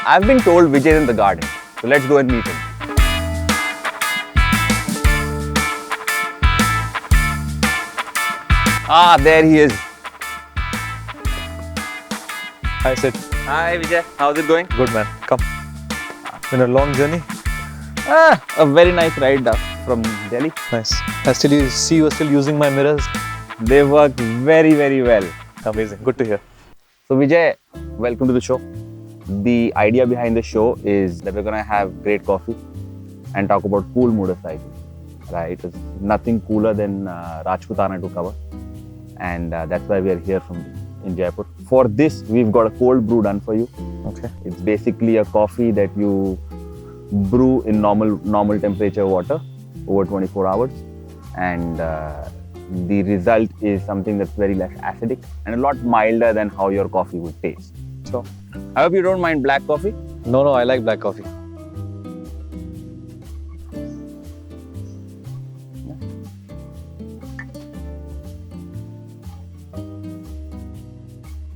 I've been told Vijay is in the garden. So let's go and meet him. Ah, there he is. Hi Sid. Hi Vijay, how's it going? Good man. Come. Been a long journey. A very nice ride from Delhi. Nice. I still see you are still using my mirrors. They work very, very well. Amazing. Good to hear. So Vijay, welcome to the show. The idea behind the show is that we're gonna have great coffee and talk about cool motorcycles. Right? There's nothing cooler than Rajputana to cover, and that's why we are here in Jaipur. For this, we've got a cold brew done for you. Okay. It's basically a coffee that you brew in normal temperature water over 24 hours, and the result is something that's very less acidic and a lot milder than how your coffee would taste. Sure. I hope you don't mind black coffee. No, I like black coffee.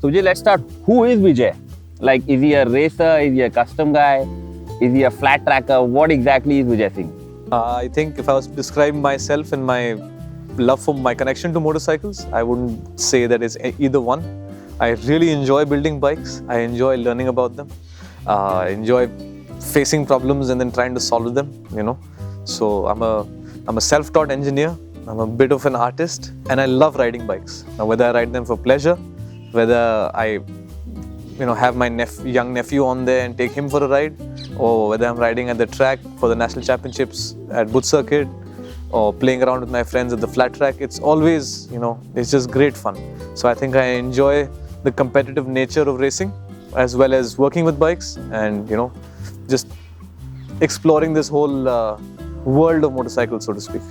So Vijay, let's start. Who is Vijay? Like, is he a racer? Is he a custom guy? Is he a flat tracker? What exactly is Vijay Singh? I think if I was to describe myself and my love for my connection to motorcycles, I wouldn't say that it's either one. I really enjoy building bikes. I enjoy learning about them. I enjoy facing problems and then trying to solve them, you know. So I'm a self-taught engineer. I'm a bit of an artist, and I love riding bikes. Now, whether I ride them for pleasure, whether I have my young nephew on there and take him for a ride, or whether I'm riding at the track for the national championships at Buth Circuit, or playing around with my friends at the flat track, it's always, it's just great fun. So I think I enjoy the competitive nature of racing as well as working with bikes and, just exploring this whole world of motorcycles, so to speak.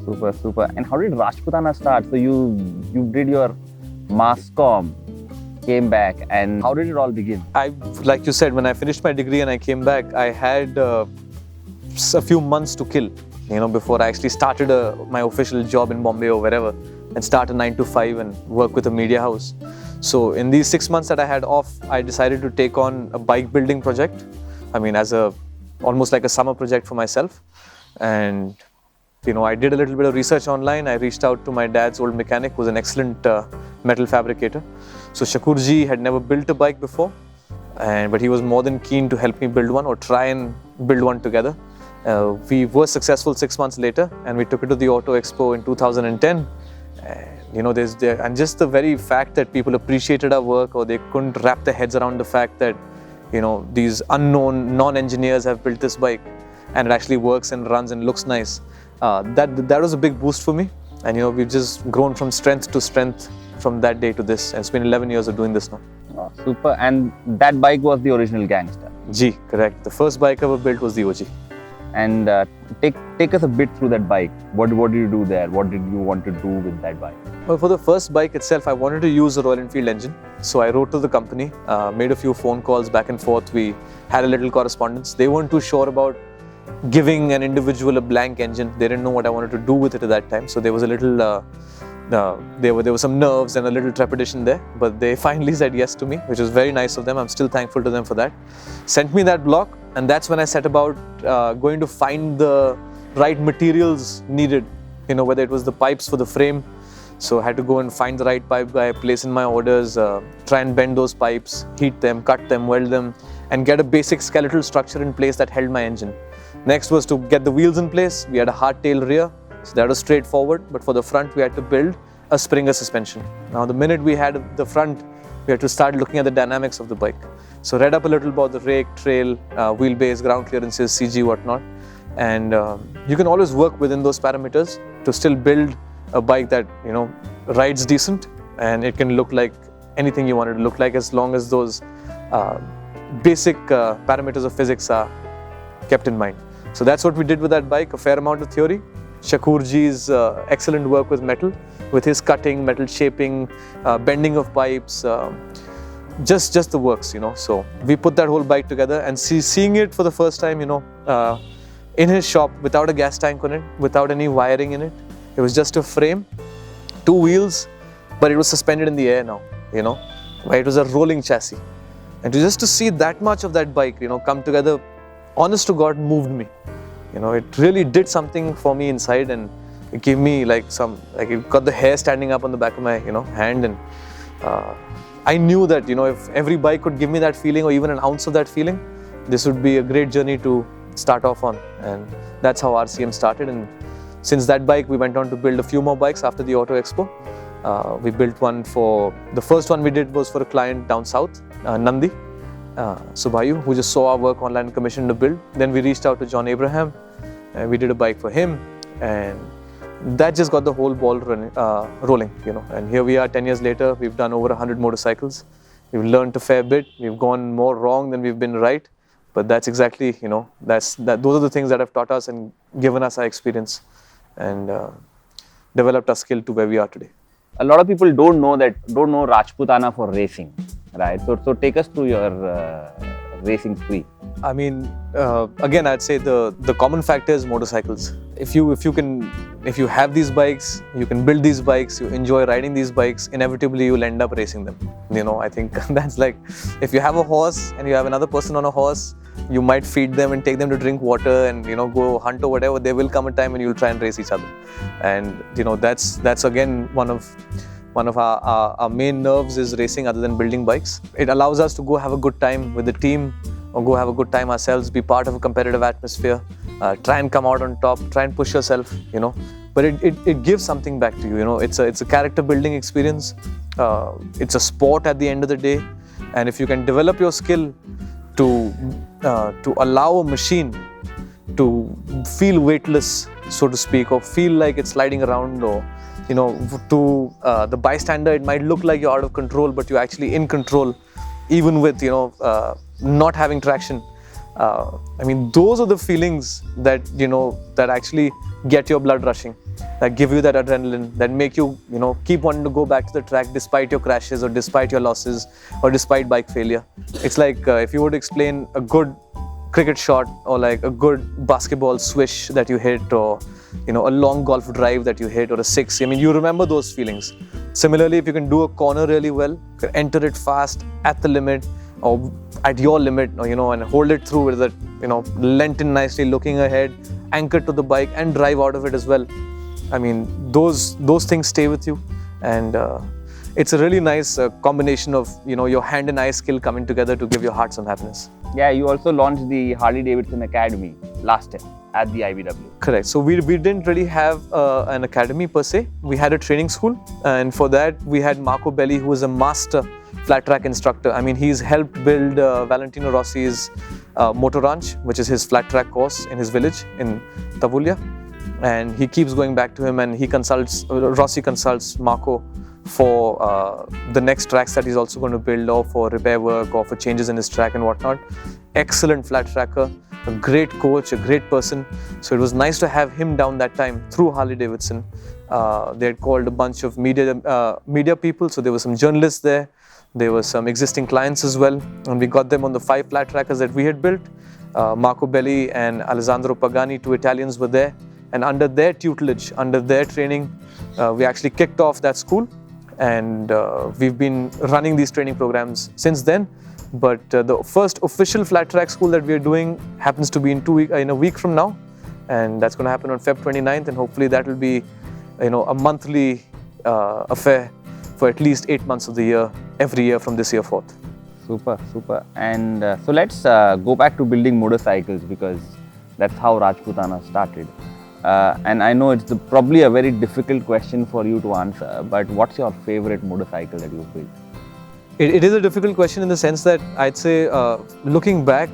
Super. And how did Rajputana start? So you did your mass comm, came back, and how did it all begin? Like you said, when I finished my degree and I came back, I had a few months to kill, before I actually started my official job in Bombay or wherever and start a 9 to 5 and work with a media house. So in these 6 months that I had off, I decided to take on a bike building project. I mean, as almost like a summer project for myself. And I did a little bit of research online. I reached out to my dad's old mechanic, who's an excellent metal fabricator. So Shakur ji had never built a bike before, but he was more than keen to help me build one or try and build one together. We were successful 6 months later, and we took it to the Auto Expo in 2010. And just the very fact that people appreciated our work, or they couldn't wrap their heads around the fact that, these unknown non-engineers have built this bike and it actually works and runs and looks nice. That was a big boost for me, and we've just grown from strength to strength from that day to this, and it's been 11 years of doing this now. Oh, super. And that bike was the original Gangster. G, correct. The first bike I ever built was the OG. And take us a bit through that bike. What did you do there? What did you want to do with that bike? Well, for the first bike itself, I wanted to use a Royal Enfield engine. So I wrote to the company, made a few phone calls back and forth. We had a little correspondence. They weren't too sure about giving an individual a blank engine. They didn't know what I wanted to do with it at that time. So there was a little, there were some nerves and a little trepidation there. But they finally said yes to me, which was very nice of them. I'm still thankful to them for that. Sent me that block, and that's when I set about going to find the right materials needed. Whether it was the pipes for the frame. So I had to go and find the right pipe guy, place in my orders, try and bend those pipes, heat them, cut them, weld them, and get a basic skeletal structure in place that held my engine. Next was to get the wheels in place. We had a hardtail rear, so that was straightforward. But for the front, we had to build a Springer suspension. Now, the minute we had the front, we had to start looking at the dynamics of the bike. So read up a little about the rake, trail, wheelbase, ground clearances, CG, whatnot. And you can always work within those parameters to still build a bike that, rides decent, and it can look like anything you want it to look like, as long as those basic parameters of physics are kept in mind. So that's what we did with that bike, a fair amount of theory. Shakur ji's excellent work with metal, with his cutting, metal shaping, bending of pipes, just the works, So we put that whole bike together, and seeing it for the first time, in his shop, without a gas tank on it, without any wiring in it. It was just a frame, 2 wheels, but it was suspended in the air now, It was a rolling chassis. and to see that much of that bike, come together, honest to God, moved me. It really did something for me inside, and it gave me it got the hair standing up on the back of my, hand, and I knew that, if every bike could give me that feeling or even an ounce of that feeling, this would be a great journey to start off on. And that's how RCM started. And since that bike, we went on to build a few more bikes after the Auto Expo. We built one the first one we did was for a client down south, Nandi, Subhayu, who just saw our work online and commissioned to build. Then we reached out to John Abraham and we did a bike for him. And that just got the whole ball rolling, And here we are 10 years later, we've done over 100 motorcycles. We've learned a fair bit. We've gone more wrong than we've been right. But that's exactly, those are the things that have taught us and given us our experience and developed our skill to where we are today. A lot of people don't know Rajputana for racing, right? So take us through your racing spree. I mean, again, I'd say the common factor is motorcycles. If you have these bikes, you can build these bikes, you enjoy riding these bikes, inevitably you'll end up racing them. I think that's like, if you have a horse and you have another person on a horse, you might feed them and take them to drink water and go hunt or whatever. There will come a time when you'll try and race each other, and that's again one of our main nerves is racing other than building bikes. It allows us to go have a good time with the team or go have a good time ourselves, be part of a competitive atmosphere, try and come out on top, try and push yourself, But it gives something back to you, It's a character building experience. It's a sport at the end of the day, and if you can develop your skill to allow a machine to feel weightless, so to speak, or feel like it's sliding around, or to the bystander, it might look like you're out of control, but you're actually in control, even with not having traction. I mean, those are the feelings that that actually get your blood rushing, that give you that adrenaline, that make you keep wanting to go back to the track despite your crashes or despite your losses or despite bike failure. It's like if you were to explain a good cricket shot or like a good basketball swish that you hit, or a long golf drive that you hit, or a six. I mean, you remember those feelings. Similarly, if you can do a corner really well, you can enter it fast at the limit or at your limit, or, and hold it through with it, lent in nicely, looking ahead, anchored to the bike, and drive out of it as well. I mean, those things stay with you, and it's a really nice combination of your hand and eye skill coming together to give your heart some happiness. Yeah, you also launched the Harley Davidson Academy last year at the IBW. Correct. So we didn't really have an academy per se. We had a training school, and for that we had Marco Belli, who is a master flat track instructor. I mean, he's helped build Valentino Rossi's Motor Ranch, which is his flat track course in his village in Tavulya, and he keeps going back to him, and Rossi consults Marco for the next tracks that he's also going to build, or for repair work, or for changes in his track and whatnot. Excellent flat tracker, a great coach, a great person. So it was nice to have him down that time through Harley Davidson. They had called a bunch of media people, so there were some journalists there. There were some existing clients as well, and we got them on the 5 flat trackers that we had built. Marco Belli and Alessandro Pagani, 2 Italians, were there, and under their tutelage, under their training, we actually kicked off that school, and we've been running these training programs since then. But the first official flat track school that we are doing happens to be in a week from now, and that's going to happen on Feb 29th, and hopefully that will be a monthly affair for at least 8 months of the year, every year from this year forth. Super. And so let's go back to building motorcycles, because that's how Rajputana started. And I know it's probably a very difficult question for you to answer, but what's your favorite motorcycle that you've built? It is a difficult question in the sense that I'd say, looking back,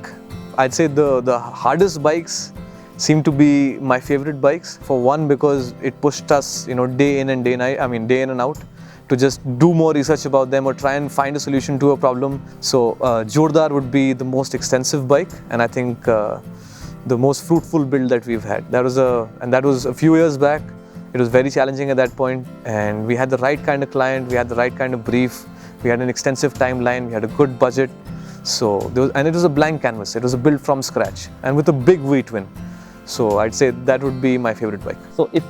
I'd say the hardest bikes seem to be my favorite bikes. For one, because it pushed us, day in and day in and out, to just do more research about them or try and find a solution to a problem. So Jordar would be the most extensive bike, and I think the most fruitful build that we've had. That was a few years back. It was very challenging at that point, and we had the right kind of client, we had the right kind of brief, we had an extensive timeline, we had a good budget. So it was a blank canvas. It was a build from scratch and with a big V-twin. So I'd say that would be my favorite bike. So if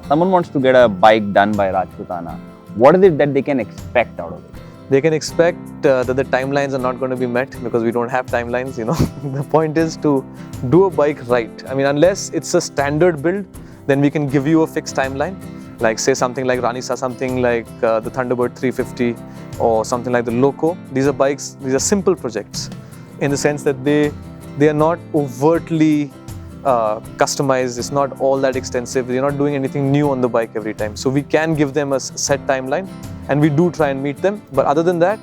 someone wants to get a bike done by Rajputana, what is it that they can expect out of it? they can expect that the timelines are not going to be met because we don't have timelines, you know. The point is to do a bike right. I mean, unless it's a standard build, then we can give you a fixed timeline. Like say something like Ranisa, something like the Thunderbird 350 or something like the Loco. These are bikes, these are simple projects in the sense that they are not overtly customized. It's not all that extensive. They're not doing anything new on the bike every time. So we can give them a set timeline and we do try and meet them. But other than that,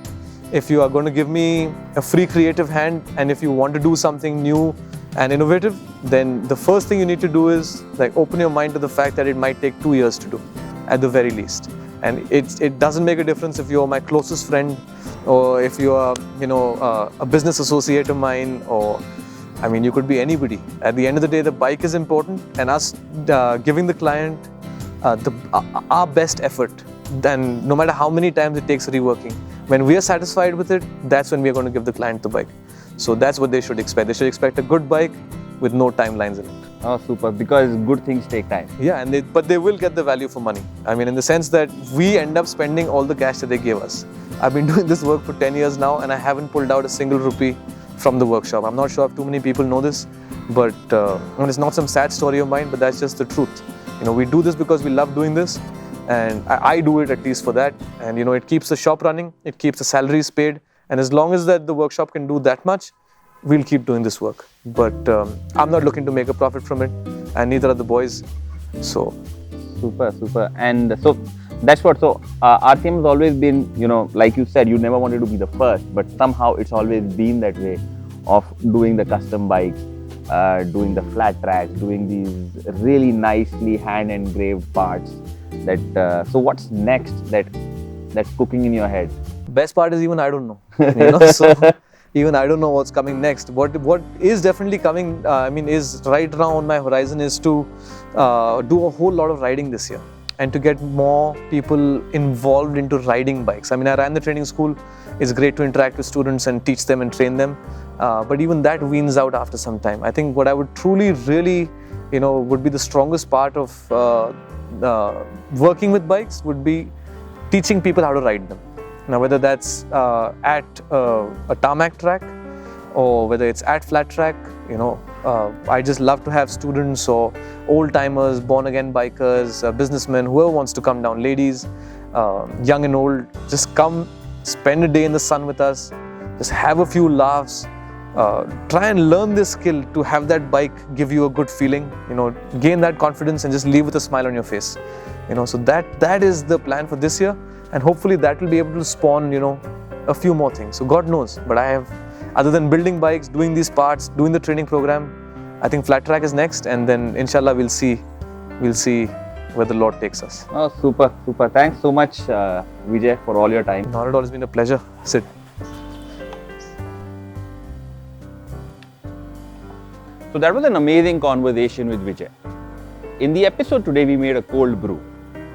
if you are going to give me a free creative hand and if you want to do something new and innovative, then the first thing you need to do is like open your mind to the fact that it might take 2 years to do at the very least. And it doesn't make a difference if you're my closest friend or if you are, you know, a business associate of mine, or I mean, you could be anybody. At the end of the day, the bike is important, and us giving the client our best effort, then no matter how many times it takes reworking, when we are satisfied with it, that's when we are going to give the client the bike. So that's what they should expect. They should expect a good bike with no timelines in it. Oh, super, because good things take time. Yeah, but they will get the value for money. I mean, in the sense that we end up spending all the cash that they gave us. I've been doing this work for 10 years now and I haven't pulled out a single rupee from the workshop. I'm not sure if too many people know this, but it's not some sad story of mine, but that's just the truth. You know, we do this because we love doing this, and I do it at least for that. And you know, it keeps the shop running, it keeps the salaries paid, and as long as that the workshop can do that much, we'll keep doing this work. But I'm not looking to make a profit from it, and neither are the boys. So super. And so that's what. So our theme has always been, you know, like you said, you never wanted to be the first, but somehow it's always been that way of doing the custom bikes, doing the flat tracks, doing these really nicely hand engraved parts. That so what's next that's cooking in your head? Best part is even I don't know. You know, so even I don't know what's coming next. What is definitely coming, is right now on my horizon is to do a whole lot of riding this year and to get more people involved into riding bikes. I mean, I ran the training school. It's great to interact with students and teach them and train them. But even that weans out after some time. I think what I would truly, really, you know, would be the strongest part of working with bikes would be teaching people how to ride them. Now, whether that's at a tarmac track or whether it's at flat track, you know, I just love to have students or old timers, born again bikers, businessmen, whoever wants to come down, ladies, young and old, just come spend a day in the sun with us, just have a few laughs, try and learn this skill to have that bike give you a good feeling, you know, gain that confidence and just leave with a smile on your face. You know, so that is the plan for this year. And hopefully that will be able to spawn, you know, a few more things. So God knows, but I have, other than building bikes, doing these parts, doing the training program, I think flat track is next, and then inshallah we'll see where the Lord takes us. Oh, super. Thanks so much, Vijay, for all your time. Not at all, it's been a pleasure. Sit. So that was an amazing conversation with Vijay. In the episode today, we made a cold brew.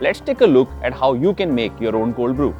Let's take a look at how you can make your own cold brew.